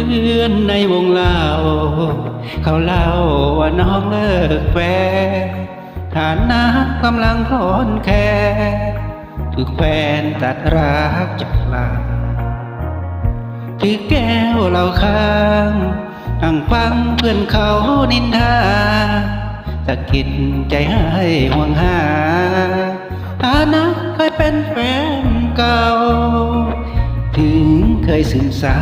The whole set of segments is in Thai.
พื่อนในวงเล่าเขาเล่าว่าน้องเลิกแฟนฐานะกำลังคลอนแค่ถูกแฟนตัดรักจากลาถือแก้วเหล้าค้างนั่งฟังเพื่อนเขานินทาสะกิดใจให้ห่วงหาฐานะเคยเป็นแฟนเก่าถึงเคยซึมเศร้า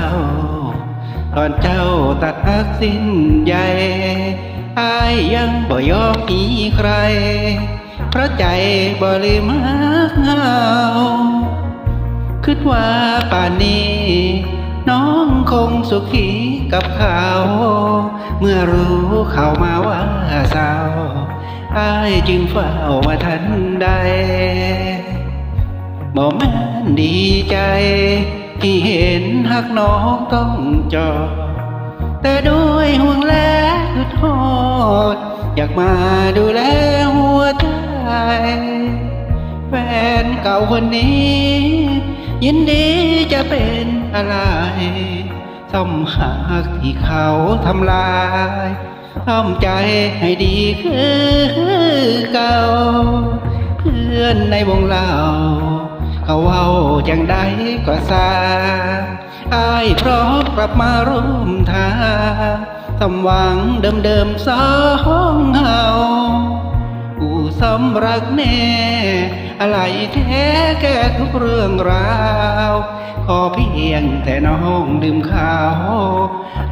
ตอนเจ้าตัดหักสิ้นใหญ่อายยังบ่ยอมมีใครเพราะใจบ่ลืมหักเฮาคิดว่าป่านนี้น้องคงสุขีกับเขาเมื่อรู้ข่าวมาว่าสาวอายจึงเฝ้ามาทันใดบ่แม่นดีใจที่เห็นหักน้องต้องจอแต่ด้วยห่วงและคิดฮอดอยากมาดูแลหัวใจแฟนเก่าคนนี้ยินดีจะเป็นอะไรซ่อมหักที่เขาทำลายซ่อมใจให้ดีคือเก่าเพื่อนในวงเล่าเขาเว้าจังใดก็สาอายพร้อมกลับมาร่วมทางสมหวังเดิมๆสองเฮาผู้สำรักแน่อะไรแท้แก้ทุกเรื่องราวขอเพียงแต่น้องดื่มข้าว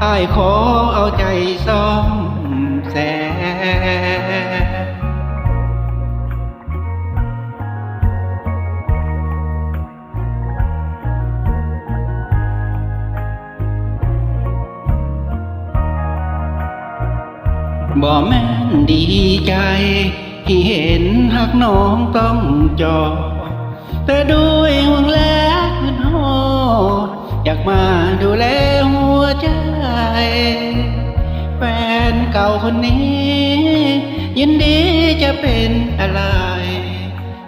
อายขอเอาใจซ่อมแซบ่แม่นดีใจที่เห็นหักน้องต้องจอแต่ด้วยห่วงและคิดฮอดอยากมาดูแลหัวใจแฟนเก่าคนนี้ยินดีจะเป็นอะไร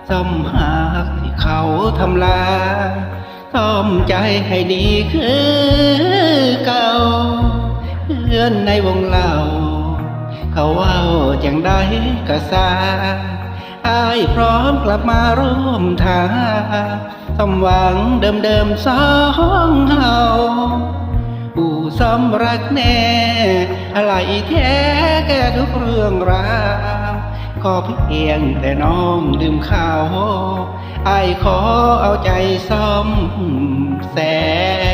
ซ่อมหักที่เขาทำลายซ่อมใจให้ดีคือเก่าเพื่อนในวงเล่าเขาเว้าจังใดก็สาอายพร้อมกลับมาร่วมทางสมหวังเดิมๆสองเฮาผู้สำรักแน่อะไรแท้แก้ทุกเรื่องราวขอเพียงแต่น้องดื่มข้าวอายขอเอาใจซ่อมแซม